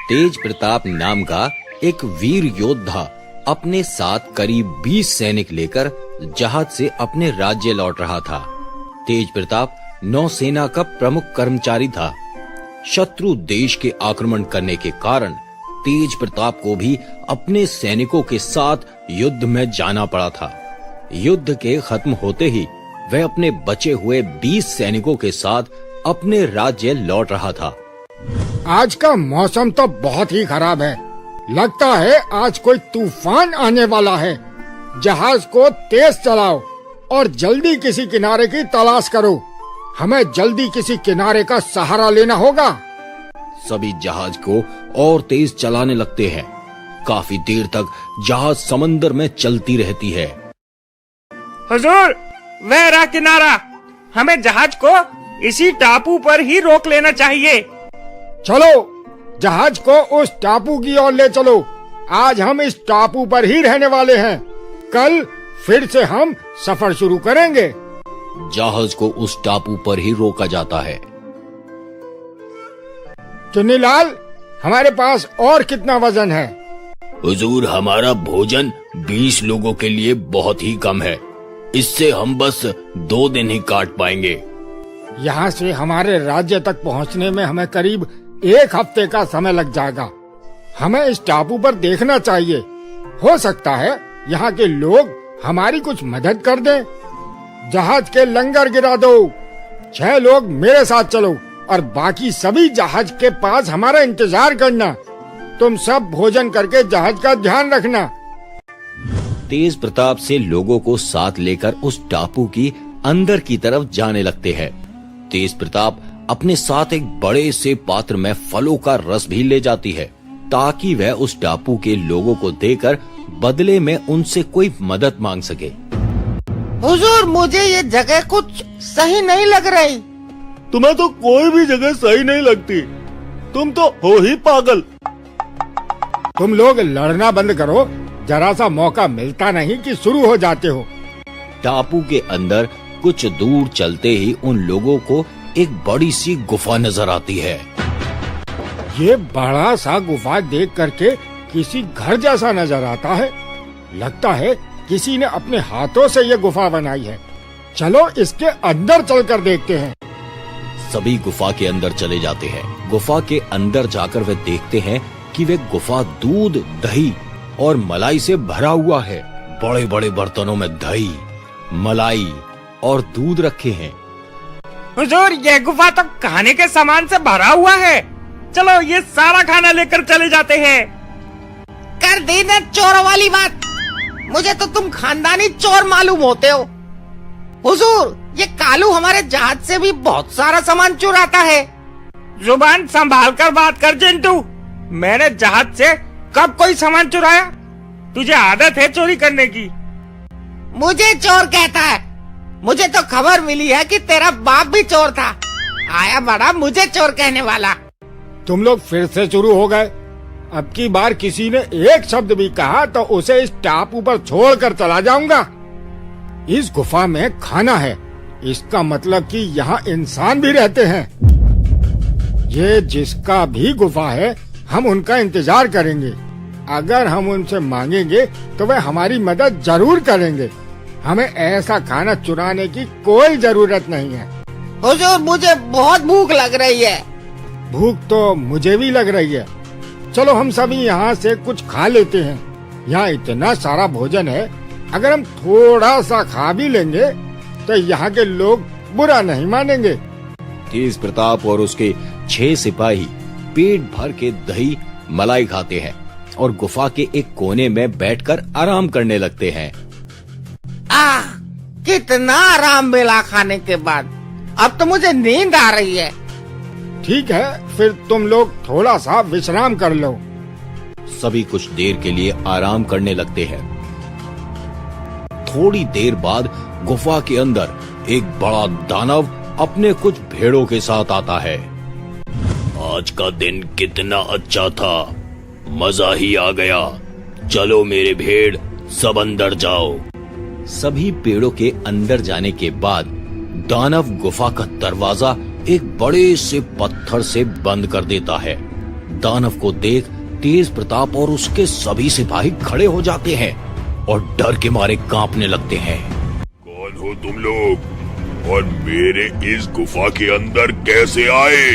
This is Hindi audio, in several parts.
तेज प्रताप नाम का एक वीर योद्धा अपने साथ करीब 20 सैनिक लेकर जहाज से अपने राज्य लौट रहा था। तेज प्रताप नौसेना का प्रमुख कर्मचारी था। शत्रु देश के आक्रमण करने के कारण तेज प्रताप को भी अपने सैनिकों के साथ युद्ध में जाना पड़ा था। युद्ध के खत्म होते ही वह अपने बचे हुए 20 सैनिकों के साथ अपने राज्य लौट रहा था। आज का मौसम तो बहुत ही खराब है। लगता है आज कोई तूफान आने वाला है। जहाज को तेज चलाओ और जल्दी किसी किनारे की तलाश करो। हमें जल्दी किसी किनारे का सहारा लेना होगा। सभी जहाज को और तेज चलाने लगते हैं। काफी देर तक जहाज समंदर में चलती रहती है। हुजूर, वह रहा किनारा। हमें जहाज को इसी टापू पर ही रोक लेना चाहिए। चलो जहाज को उस टापू की ओर ले चलो। आज हम इस टापू पर ही रहने वाले हैं। कल फिर से हम सफर शुरू करेंगे। जहाज को उस टापू पर ही रोका जाता है। चुन्नीलाल, हमारे पास और कितना वजन है? हुजूर, हमारा भोजन 20 लोगों के लिए बहुत ही कम है। इससे हम बस 2 दिन ही काट पाएंगे। यहाँ से हमारे राज्य तक पहुँचने में हमें करीब 1 हफ्ते का समय लग जाएगा। हमें इस टापू पर देखना चाहिए। हो सकता है यहाँ के लोग हमारी कुछ मदद कर दें। जहाज के लंगर गिरा दो। 6 लोग मेरे साथ चलो और बाकी सभी जहाज के पास हमारा इंतजार करना। तुम सब भोजन करके जहाज का ध्यान रखना। तेज प्रताप से लोगों को साथ लेकर उस टापू की अंदर की तरफ जाने लगते हैं। तेज प्रताप अपने साथ एक बड़े से पात्र में फलों का रस भी ले जाती है, ताकि वह उस टापू के लोगों को देकर बदले में उनसे कोई मदद मांग सके। हुजूर, मुझे ये जगह कुछ सही नहीं लग रही। तुम्हें तो कोई भी जगह सही नहीं लगती। तुम तो हो ही पागल। तुम लोग लड़ना बंद करो। जरा सा मौका मिलता नहीं कि शुरू हो जाते हो। टापू के अंदर कुछ दूर चलते ही उन लोगों को एक बड़ी सी गुफा नजर आती है। ये बड़ा सा गुफा देख करके किसी घर जैसा नजर आता है। लगता है किसी ने अपने हाथों से ये गुफा बनाई है। चलो इसके अंदर चलकर देखते हैं। सभी गुफा के अंदर चले जाते हैं। गुफा के अंदर जाकर वे देखते हैं कि वे गुफा दूध, दही और मलाई से भरा हुआ है। बड़े बड़े बर्तनों में दही, मलाई और दूध रखे हैं। हुजूर, यह गुफा तो खाने के सामान से भरा हुआ है। चलो ये सारा खाना लेकर चले जाते हैं। कर दी ना चोरों वाली बात। मुझे तो तुम खानदानी चोर मालूम होते हो। हुजूर, ये कालू हमारे जहाज से भी बहुत सारा सामान चुराता है। जुबान संभाल कर बात कर चिंटू। मैंने जहाज से कब कोई सामान चुराया? तुझे आदत है चोरी करने की। मुझे चोर कहता है। मुझे तो खबर मिली है कि तेरा बाप भी चोर था। आया बड़ा मुझे चोर कहने वाला। तुम लोग फिर से शुरू हो गए। अब की बार किसी ने एक शब्द भी कहा तो उसे इस टापू पर छोड़कर चला जाऊंगा। इस गुफा में खाना है, इसका मतलब कि यहाँ इंसान भी रहते हैं। ये जिसका भी गुफा है, हम उनका इंतजार करेंगे। अगर हम उनसे मांगेंगे तो वे हमारी मदद जरूर करेंगे। हमें ऐसा खाना चुराने की कोई जरूरत नहीं है। हुजूर, मुझे बहुत भूख लग रही है। भूख तो मुझे भी लग रही है। चलो हम सभी यहाँ से कुछ खा लेते हैं। यहाँ इतना सारा भोजन है, अगर हम थोड़ा सा खा भी लेंगे तो यहाँ के लोग बुरा नहीं मानेंगे। तेज प्रताप और उसके 6 सिपाही पेट भर के दही, मलाई खाते हैं और गुफा के एक कोने में बैठकर आराम करने लगते हैं। कितना आराम मिला खाने के बाद। अब तो मुझे नींद आ रही है। ठीक है, फिर तुम लोग थोड़ा सा विश्राम कर लो। सभी कुछ देर के लिए आराम करने लगते हैं। थोड़ी देर बाद गुफा के अंदर एक बड़ा दानव अपने कुछ भेड़ों के साथ आता है। आज का दिन कितना अच्छा था, मजा ही आ गया। चलो मेरे भेड़, सब अंदर जाओ। सभी पेड़ों के अंदर जाने के बाद दानव गुफा का दरवाजा एक बड़े से पत्थर से बंद कर देता है। दानव को देख तेज प्रताप और उसके सभी सिपाही खड़े हो जाते हैं और डर के मारे कांपने लगते हैं। कौन हो तुम लोग और मेरे इस गुफा के अंदर कैसे आए?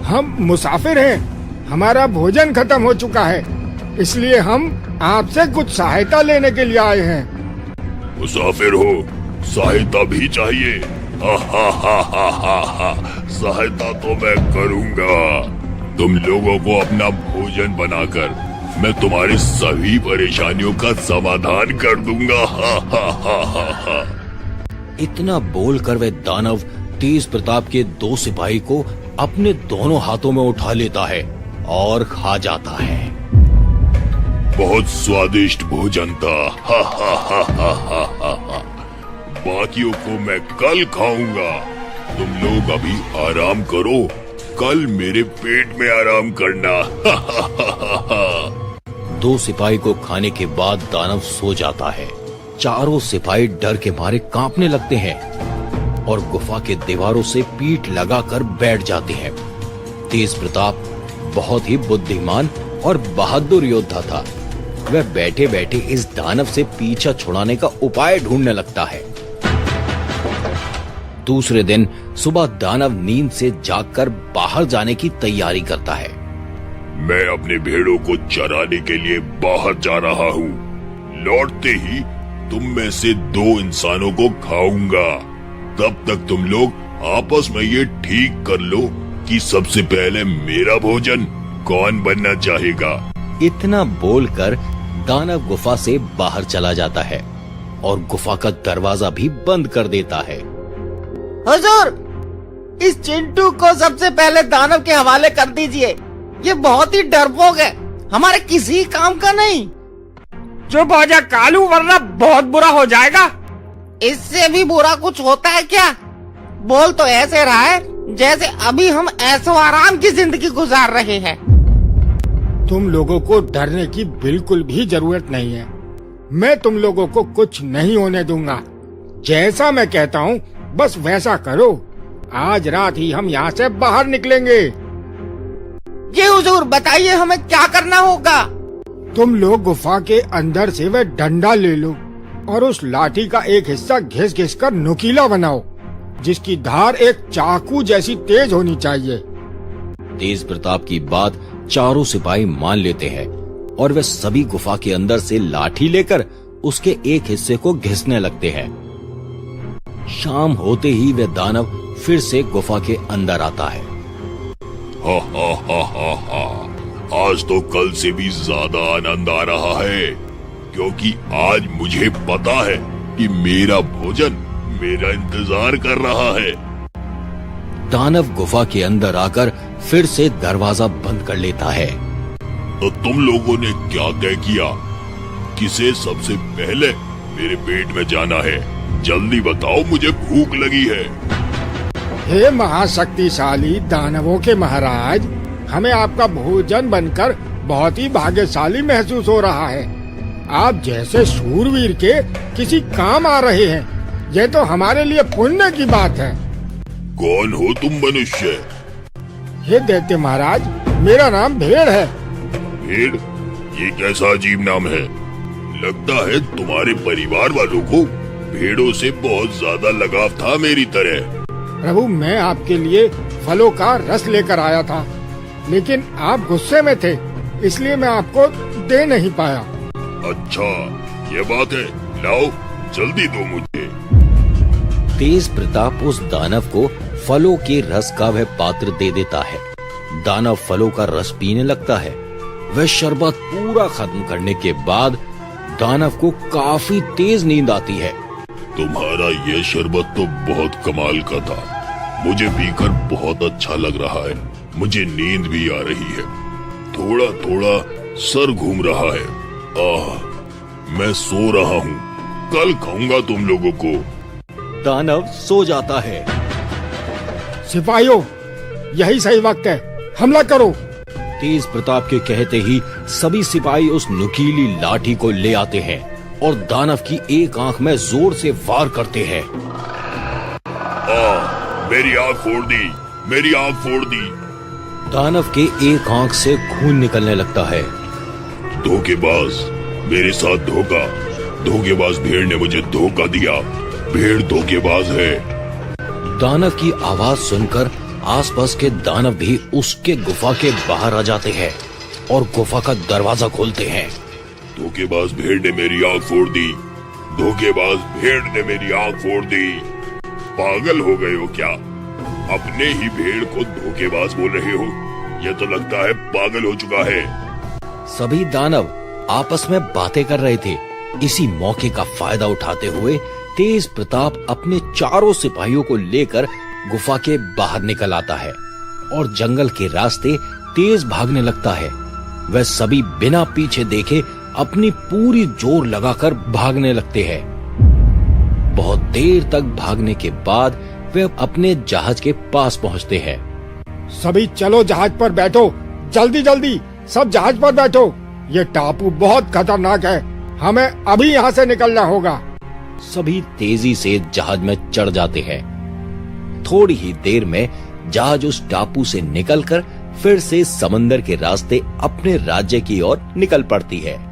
हम मुसाफिर हैं। हमारा भोजन खत्म हो चुका है, इसलिए हम आपसे कुछ सहायता लेने के लिए आए हैं। मुसाफिर हो, सहायता भी चाहिए? हा हा हा हा हा हा, सहायता तो मैं करूंगा। तुम लोगों को अपना भोजन बनाकर मैं तुम्हारी सभी परेशानियों का समाधान कर दूंगा। हा हा हा हा हा। इतना बोलकर वह दानव तेज प्रताप के 2 सिपाही को अपने दोनों हाथों में उठा लेता है और खा जाता है। बहुत स्वादिष्ट भोजन था। हा हा हा हा हा हा हा। बाकियों को मैं कल खाऊंगा। तुम लोग अभी आराम करो, कल मेरे पेट में आराम करना। हा हा हा हा हा। 2 सिपाही को खाने के बाद दानव सो जाता है। चारों सिपाही डर के मारे कांपने लगते हैं और गुफा के दीवारों से पीठ लगाकर बैठ जाते हैं। तेज प्रताप बहुत ही बुद्धिमान और बहादुर योद्धा था। वह बैठे बैठे इस दानव से पीछा छुड़ाने का उपाय ढूंढने लगता है। दूसरे दिन सुबह दानव नींद से जागकर बाहर जाने की तैयारी करता है। मैं अपने भेड़ों को चराने के लिए बाहर जा रहा हूँ। लौटते ही तुम में से 2 इंसानों को खाऊंगा। तब तक तुम लोग आपस में ये ठीक कर लो कि सबसे पहले मेरा भोजन कौन बनना चाहेगा। इतना बोलकर दानव गुफा से बाहर चला जाता है और गुफा का दरवाजा भी बंद कर देता है। हुजूर, इस चिंटू को सबसे पहले दानव के हवाले कर दीजिए। ये बहुत ही डरपोक है, हमारे किसी काम का नहीं। चुप हो जा कालू, वरना बहुत बुरा हो जाएगा। इससे भी बुरा कुछ होता है क्या? बोल तो ऐसे रहा है जैसे अभी हम ऐसो आराम की जिंदगी गुजार रहे हैं। तुम लोगों को डरने की बिल्कुल भी जरूरत नहीं है। मैं तुम लोगों को कुछ नहीं होने दूंगा। जैसा मैं कहता हूँ बस वैसा करो। आज रात ही हम यहाँ से बाहर निकलेंगे। जी हुजूर, बताइए हमें क्या करना होगा? तुम लोग गुफा के अंदर से वह डंडा ले लो और उस लाठी का एक हिस्सा घिस घिस कर नुकीला बनाओ, जिसकी धार एक चाकू जैसी तेज होनी चाहिए। तेज प्रताप की बात चारों सिपाही मान लेते हैं और वे सभी गुफा के अंदर से लाठी लेकर उसके एक हिस्से को घिसने लगते हैं। शाम होते ही वह दानव फिर से गुफा के अंदर आता है। हा हा हा हा हा। आज तो कल से भी ज्यादा आनंद आ रहा है, क्योंकि आज मुझे पता है कि मेरा भोजन मेरा इंतजार कर रहा है। दानव गुफा के अंदर आकर फिर से दरवाजा बंद कर लेता है। तो तुम लोगों ने क्या तय किया? किसे सबसे पहले मेरे पेट में जाना है? जल्दी बताओ, मुझे भूख लगी है। हे महाशक्तिशाली दानवों के महाराज, हमें आपका भोजन बनकर बहुत ही भाग्यशाली महसूस हो रहा है। आप जैसे शूरवीर के किसी काम आ रहे हैं, यह तो हमारे लिए पुण्य की बात है। कौन हो तुम मनुष्य? हे दैत्य महाराज, मेरा नाम भेड़ है। भेड़? ये कैसा अजीब नाम है। लगता है तुम्हारे परिवार वालों को भेड़ों से बहुत ज्यादा लगाव था मेरी तरह। प्रभु, मैं आपके लिए फलों का रस लेकर आया था, लेकिन आप गुस्से में थे, इसलिए मैं आपको दे नहीं पाया। अच्छा, ये बात है। लाओ, जल्दी दो मुझे। तेज प्रताप उस दानव को फलों के रस का वह पात्र दे देता है। दानव फलों का रस पीने लगता है। वह शरबत पूरा खत्म करने के बाद दानव को काफी तेज नींद आती है। तुम्हारा ये शरबत तो बहुत कमाल का था। मुझे पीकर बहुत अच्छा लग रहा है। मुझे नींद भी आ रही है। थोड़ा थोड़ा सर घूम रहा है। मैं सो रहा हूँ। कल खाऊंगा तुम लोगों को। दानव सो जाता है। सिपाहियों, यही सही वक्त है, हमला करो। तेज प्रताप के कहते ही सभी सिपाही उस नुकीली लाठी को ले आते हैं और दानव की एक आंख में जोर से वार करते हैं। मेरी आंख फोड़ दी, मेरी आंख फोड़ दी। दानव के एक आंख से खून निकलने लगता है। धोखेबाज, मेरे साथ धोखा। धोखेबाज भेड़ ने मुझे धोखा दिया। भेड़ धोखेबाज है। दानव की आवाज सुनकर आसपास के दानव भी उसके गुफा के बाहर आ जाते हैं और गुफा का दरवाजा खोलते हैं। धोखेबाज भेड़ ने मेरी आंख फोड़ दी। धोखेबाज भेड़ ने मेरी आंख फोड़ दी। पागल हो गए हो क्या? अपने ही भेड़ को धोखेबाज बोल रहे हो? यह तो लगता है पागल हो चुका है। सभी दानव आपस में बातें कर रहे थे। इसी मौके का फायदा उठाते हुए तेज प्रताप अपने चारों सिपाहियों को लेकर गुफा के बाहर निकल आता है और जंगल के रास्ते तेज भागने लगता है। वह सभी बिना पीछे देखे अपनी पूरी जोर लगाकर भागने लगते हैं। बहुत देर तक भागने के बाद वे अपने जहाज के पास पहुंचते हैं। सभी चलो जहाज पर बैठो, जल्दी जल्दी सब जहाज पर बैठो। ये टापू बहुत खतरनाक है, हमें अभी यहाँ से निकलना होगा। सभी तेजी से जहाज में चढ़ जाते हैं। थोड़ी ही देर में जहाज उस टापू से निकलकर फिर से समंदर के रास्ते अपने राज्य की ओर निकल पड़ती है।